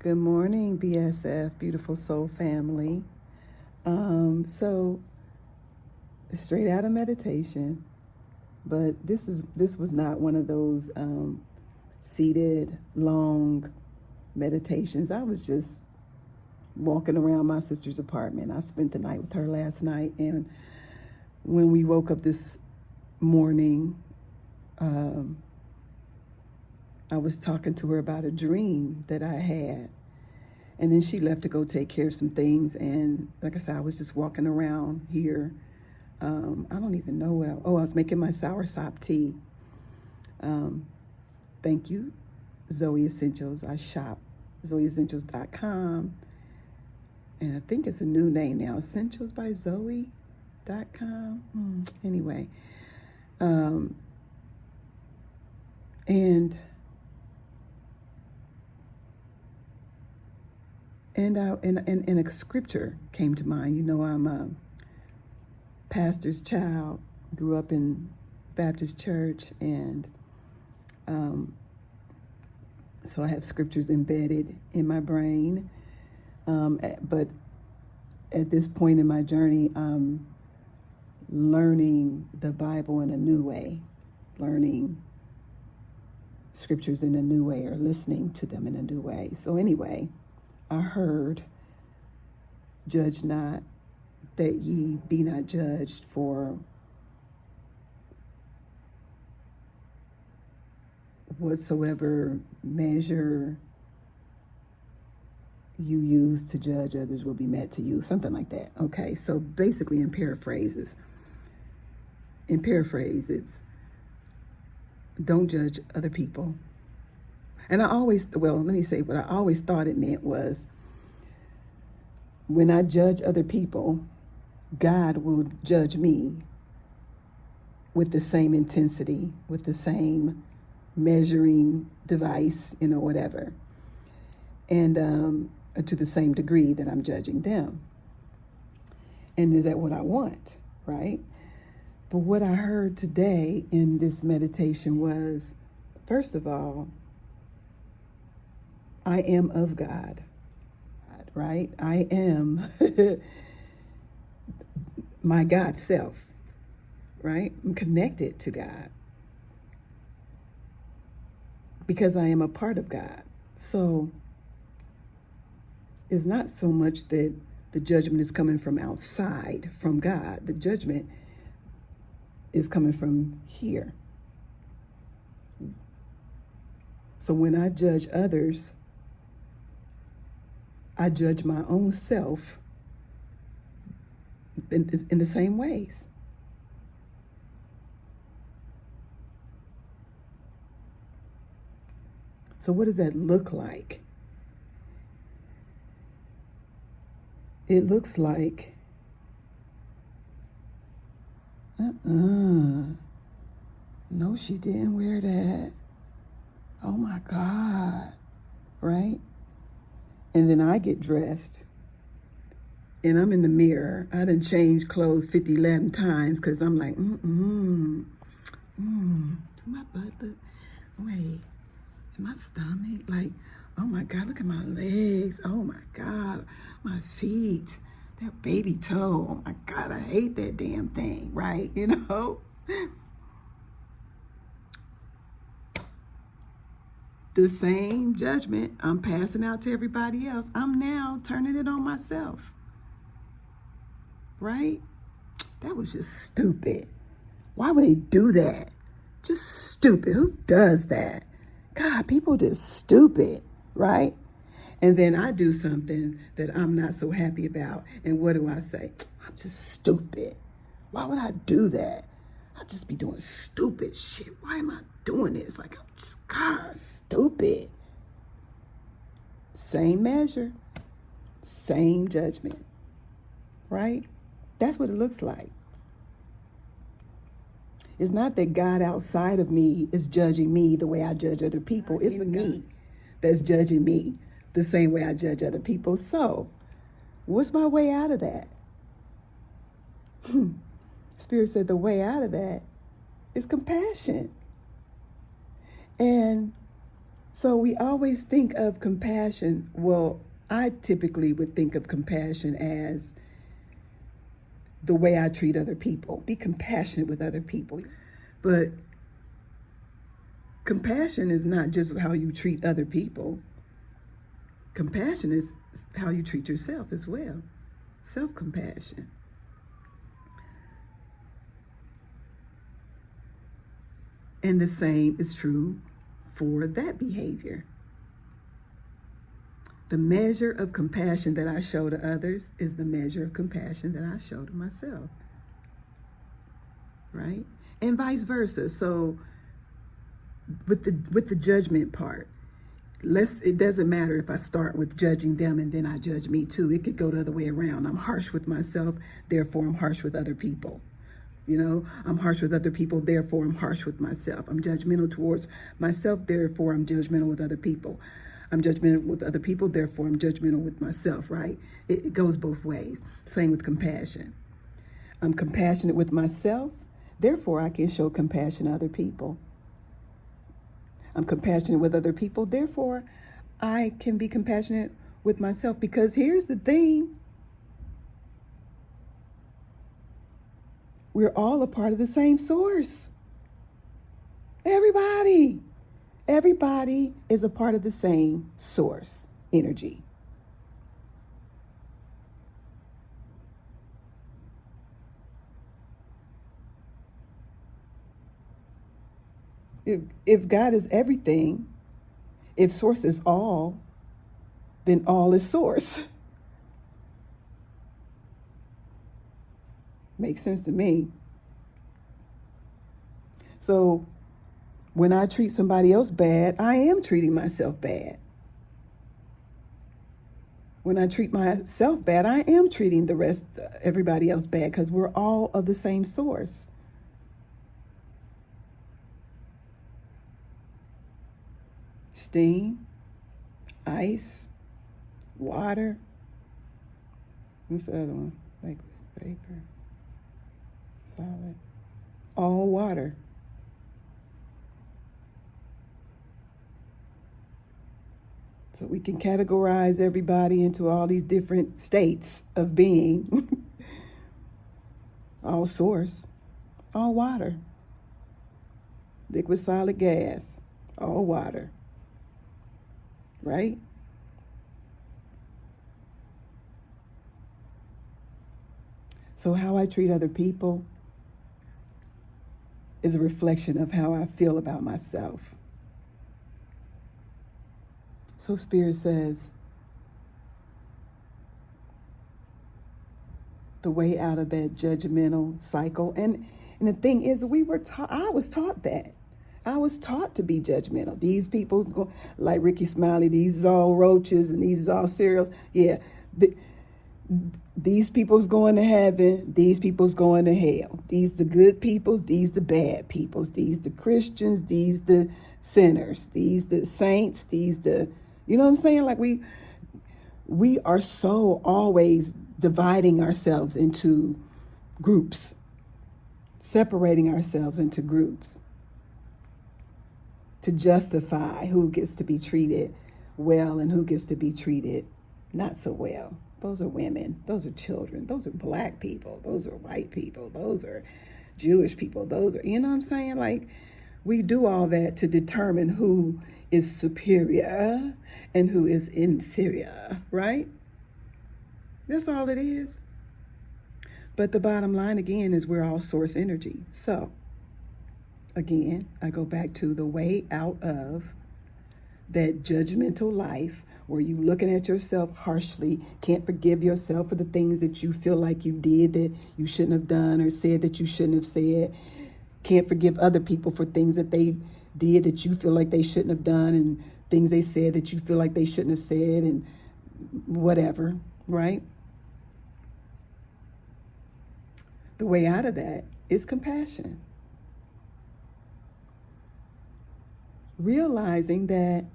Good morning, BSF, beautiful soul family. So straight out of meditation, but this was not one of those seated long meditations. I was just walking around my sister's apartment. I spent the night with her last night, and when we woke up this morning, I was talking to her about a dream that I had. And then she left to go take care of some things. And like I said, I was just walking around here. I don't even know what I was making my soursop tea. Thank you, Zoe Essentials. I shop zoeessentials.com. And I think it's a new name now, Essentials by Zoe.com. Anyway. And a scripture came to mind. You know, I'm a pastor's child, grew up in Baptist church, and so I have scriptures embedded in my brain. But at this point in my journey, I'm learning the Bible in a new way, learning scriptures in a new way, or listening to them in a new way. So anyway, I heard, judge not, that ye be not judged, for whatsoever measure you use to judge others will be met to you, something like that. Okay, so basically in paraphrase, it's don't judge other people. And let me say what I always thought it meant was, when I judge other people, God will judge me with the same intensity, with the same measuring device, whatever. And to the same degree that I'm judging them. And is that what I want, right? But what I heard today in this meditation was, first of all, I am of God, right? I am my God self, right? I'm connected to God because I am a part of God. So it's not so much that the judgment is coming from outside, from God. The judgment is coming from here. So when I judge others, I judge my own self in the same ways. So what does that look like? It looks like, no, she didn't wear that. Oh my God, right? And then I get dressed and I'm in the mirror. I done changed clothes 11 times because I'm like, to my butt, wait, my stomach, like, oh my God, look at my legs. Oh my God, my feet, that baby toe. Oh my God, I hate that damn thing, right? The same judgment I'm passing out to everybody else, I'm now turning it on myself, right? That was just stupid. Why would they do that? Just stupid. Who does that? God, people just stupid, right? And then I do something that I'm not so happy about. And what do I say? I'm just stupid. Why would I do that? I'd just be doing stupid shit. Why am I doing this? Like, I'm just, God, stupid. Same measure, same judgment, right? That's what it looks like. It's not that God outside of me is judging me the way I judge other people. It's the me that's judging me the same way I judge other people. So, what's my way out of that? Spirit said the way out of that is compassion. And So we always think of compassion. Well, I typically would think of compassion as the way I treat other people. Be compassionate with other people. But compassion is not just how you treat other people. Compassion is how you treat yourself as well. Self-compassion. And the same is true for that behavior. The measure of compassion that I show to others is the measure of compassion that I show to myself. Right? And vice versa. So with the judgment part, it doesn't matter if I start with judging them and then I judge me too. It could go the other way around. I'm harsh with myself, therefore I'm harsh with other people. I'm harsh with other people, therefore I'm harsh with myself. I'm judgmental towards myself, therefore I'm judgmental with other people. I'm judgmental with other people, therefore I'm judgmental with myself, right? It goes both ways. Same with compassion. I'm compassionate with myself, therefore I can show compassion to other people. I'm compassionate with other people, therefore I can be compassionate with myself. Because here's the thing. We're all a part of the same source. Everybody is a part of the same source energy. If God is everything, if source is all, then all is source. Makes sense to me. So when I treat somebody else bad, I am treating myself bad. When I treat myself bad, I am treating everybody else bad, because we're all of the same source. Steam, ice, water. What's the other one? Liquid, vapor, solid. All water. So we can categorize everybody into all these different states of being. All source, all water. Liquid, solid, gas, all water. Right? So how I treat other people is a reflection of how I feel about myself. So Spirit says, the way out of that judgmental cycle. And the thing is, I was taught that. I was taught to be judgmental. These people's like Ricky Smiley, these is all roaches and these is all cereals. Yeah. These people's going to heaven, these people's going to hell. These the good peoples, these the bad peoples. These the Christians, these the sinners. These the saints, these the, you know what I'm saying? Like we are so always dividing ourselves into groups, separating ourselves into groups to justify who gets to be treated well and who gets to be treated not so well. Those are women, those are children, those are black people, those are white people, those are Jewish people, those are, you know what I'm saying? Like, we do all that to determine who is superior and who is inferior, right? That's all it is. But the bottom line, again, is we're all source energy. So, again, I go back to the way out of that judgmental life where you looking at yourself harshly, can't forgive yourself for the things that you feel like you did that you shouldn't have done or said that you shouldn't have said, can't forgive other people for things that they did that you feel like they shouldn't have done and things they said that you feel like they shouldn't have said and whatever, right? The way out of that is compassion. Realizing that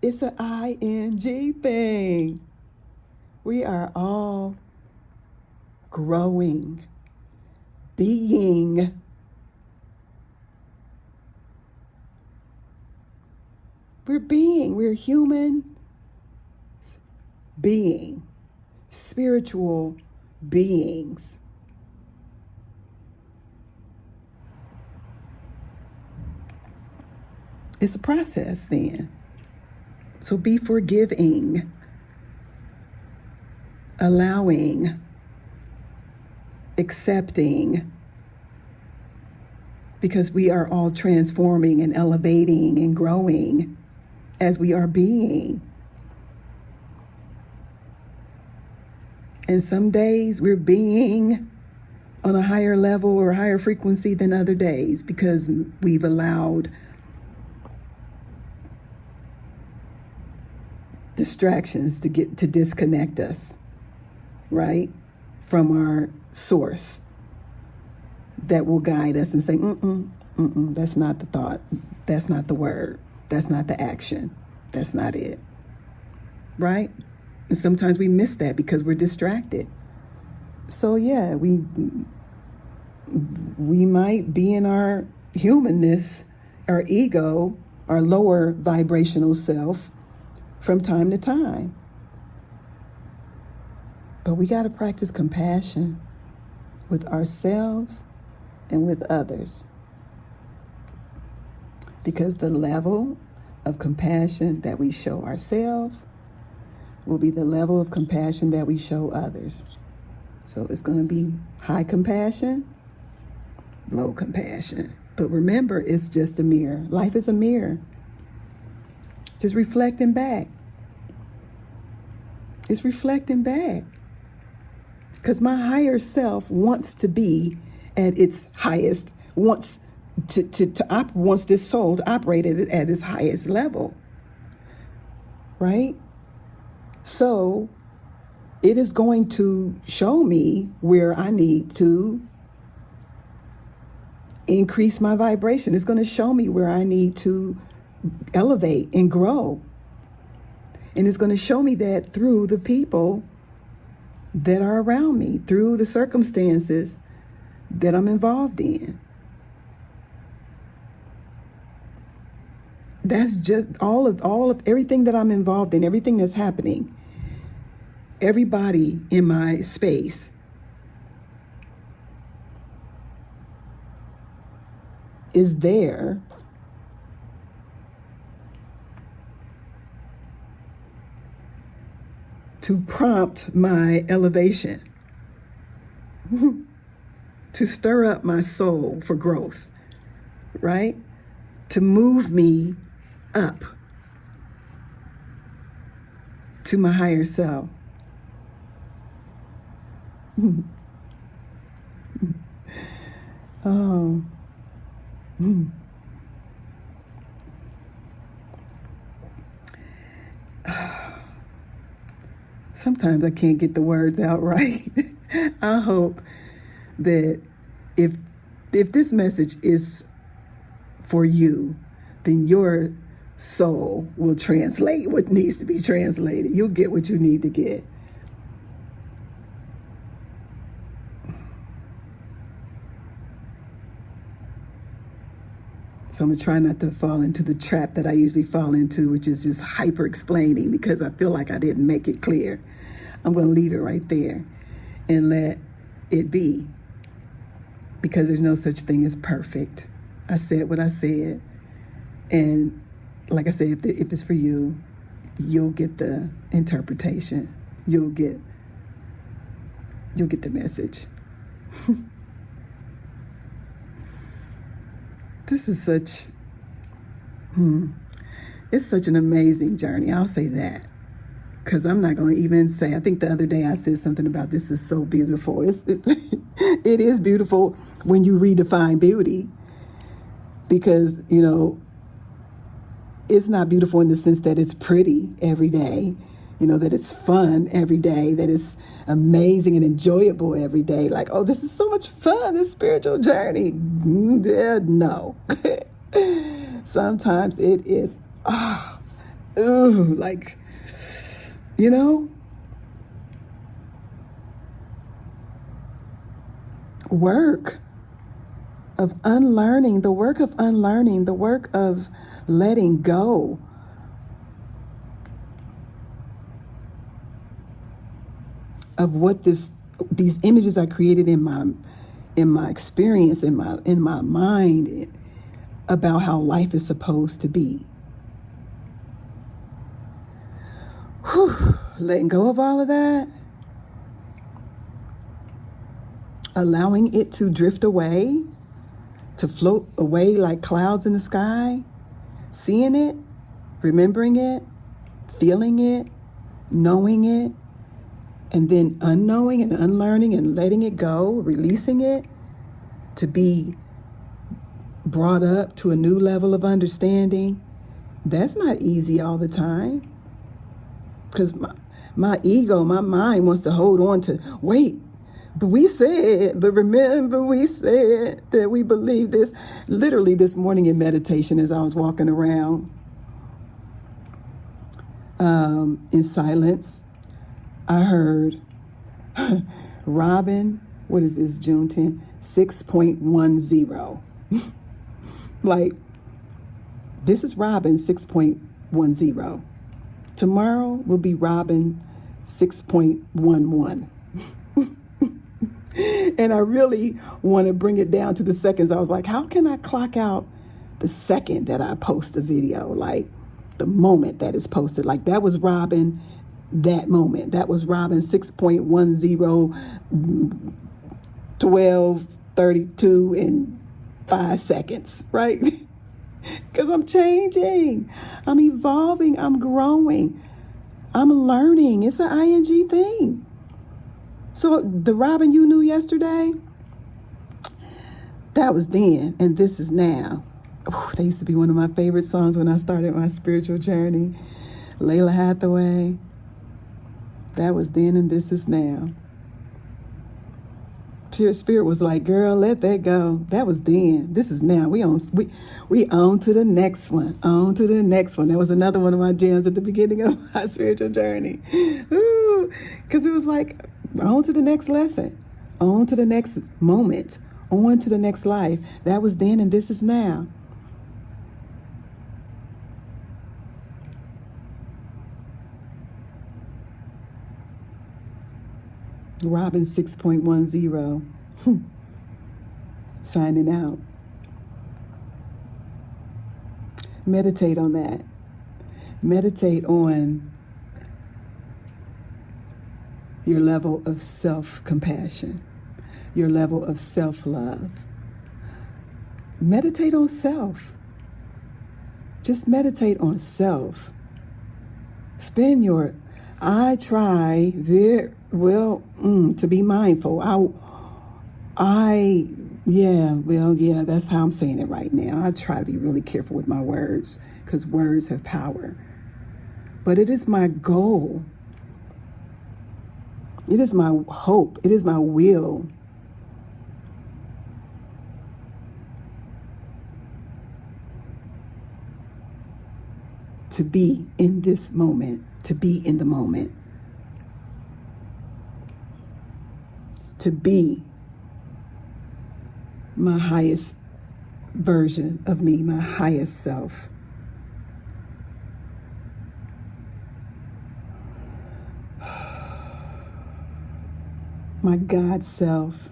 it's an ING thing. We are all growing, being. We're human being, spiritual beings. It's a process then. So be forgiving, allowing, accepting, because we are all transforming and elevating and growing as we are being. And some days we're being on a higher level or higher frequency than other days because we've allowed distractions to disconnect us, right, from our source that will guide us and say, that's not the thought, that's not the word, that's not the action, that's not it, right? And sometimes we miss that because we're distracted. So yeah, we might be in our humanness, our ego, our lower vibrational self from time to time. But we got to practice compassion with ourselves and with others. Because the level of compassion that we show ourselves will be the level of compassion that we show others. So it's going to be high compassion, low compassion. But remember, it's just a mirror. Life is a mirror. Just reflecting back. It's reflecting back. Because my higher self wants to be at its highest, wants this soul to operate at its highest level. Right? So it is going to show me where I need to increase my vibration. It's going to show me where I need to elevate and grow. And it's going to show me that through the people that are around me, through the circumstances that I'm involved in. That's just all of everything that I'm involved in, everything that's happening. Everybody in my space is there to prompt my elevation, to stir up my soul for growth, right? To move me up to my higher self. Oh. Sometimes I can't get the words out right. I hope that if this message is for you, then your soul will translate what needs to be translated. You'll get what you need to get. So I'm going to try not to fall into the trap that I usually fall into, which is just hyper explaining because I feel like I didn't make it clear. I'm going to leave it right there and let it be, because there's no such thing as perfect. I said what I said. And like I said, if it's for you, you'll get the interpretation. You'll get the message. This is it's such an amazing journey. I'll say that. Because I'm not going to even say, I think the other day I said something about this is so beautiful. It is beautiful when you redefine beauty. Because, it's not beautiful in the sense that it's pretty every day, that it's fun every day, that it's amazing and enjoyable every day. Like, oh, this is so much fun, this spiritual journey. No. Sometimes it is, work of unlearning, the work of letting go of what these images I created in my experience, in my mind, about how life is supposed to be. Whew. Letting go of all of that, allowing it to drift away, to float away like clouds in the sky, seeing it, remembering it, feeling it, knowing it, and then unknowing and unlearning and letting it go, releasing it to be brought up to a new level of understanding. That's not easy all the time, because my ego, my mind wants to hold on to, wait, but we said, but remember we said that we believe this. Literally this morning in meditation, as I was walking around in silence, I heard Robin, what is this, June 10th, 6.10. Like, this is Robin 6.10. Tomorrow will be Robin 6.11. And I really want to bring it down to the seconds. I was like, how can I clock out the second that I post a video? Like, the moment that is posted. Like, that was Robin, that moment. That was Robin 6.10, 12:32 and 5 seconds, right? Because I'm changing, I'm evolving, I'm growing, I'm learning. It's an ing thing. So the Robin you knew yesterday, that was then, and this is now. Ooh, that used to be one of my favorite songs when I started my spiritual journey. Layla Hathaway. That was then, and this is now. Pure Spirit was like, girl, let that go. That was then. This is now. We on to the next one. On to the next one. That was another one of my jams at the beginning of my spiritual journey. Ooh, because it was like, on to the next lesson. On to the next moment. On to the next life. That was then, and this is now. Robin 6.10. Signing out. Meditate on that. Meditate on your level of self-compassion, your level of self-love. Meditate on self. Just meditate on self. I try very well to be mindful. That's how I'm saying it right now. I try to be really careful with my words, because words have power. But it is my goal. It is my hope. It is my will to be in this moment, to be in the moment, to be my highest version of me, my highest self. My God self.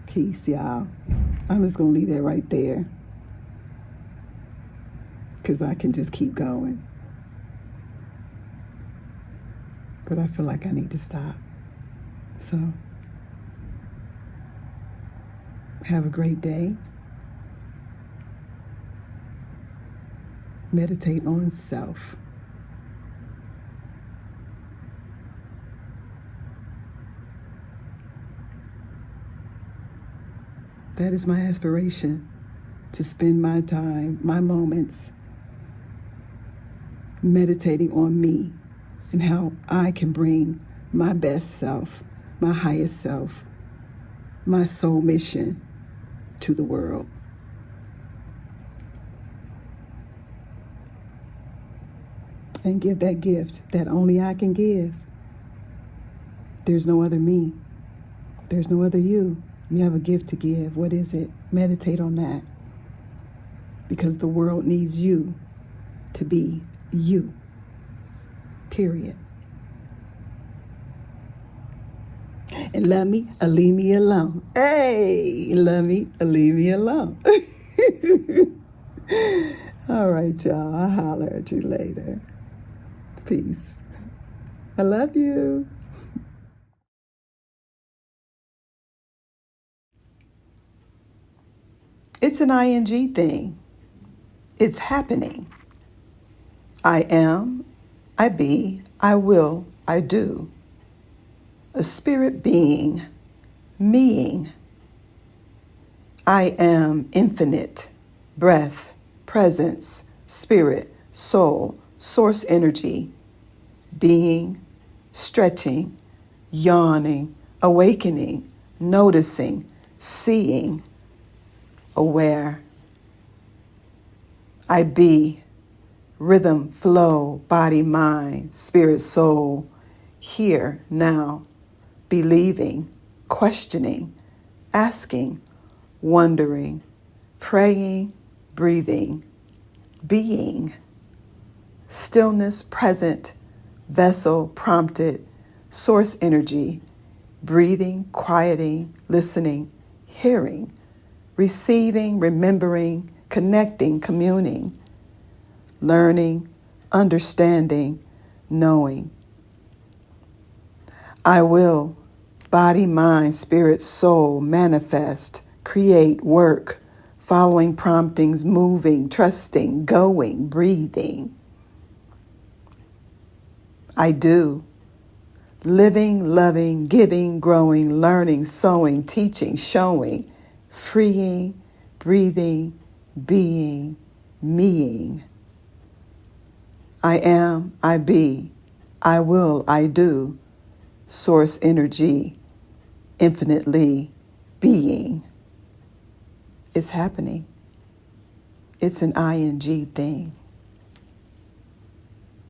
Peace, y'all. I'm just going to leave that right there, because I can just keep going. But I feel like I need to stop. So, have a great day. Meditate on self. That is my aspiration, to spend my time, my moments, meditating on me and how I can bring my best self, my highest self, my soul mission to the world. And give that gift that only I can give. There's no other me. There's no other you. You have a gift to give. What is it? Meditate on that. because the world needs you to be you. Period. And love me or leave me alone. Hey, love me or leave me alone. All right, y'all. I'll holler at you later. Peace. I love you. It's an ing thing. It's happening. I am, I be, I will, I do. A spirit being, meing. I am infinite, breath, presence, spirit, soul, source energy, being, stretching, yawning, awakening, noticing, seeing, aware. I be, rhythm, flow, body, mind, spirit, soul, here, now, believing, questioning, asking, wondering, praying, breathing, being, stillness, present, vessel, prompted, source energy, breathing, quieting, listening, hearing, receiving, remembering, connecting, communing, learning, understanding, knowing. I will, body, mind, spirit, soul, manifest, create, work, following promptings, moving, trusting, going, breathing. I do, living, loving, giving, growing, learning, sowing, teaching, showing, freeing, breathing, being, meing. I am, I be, I will, I do, source energy, infinitely being. It's happening. It's an ing thing.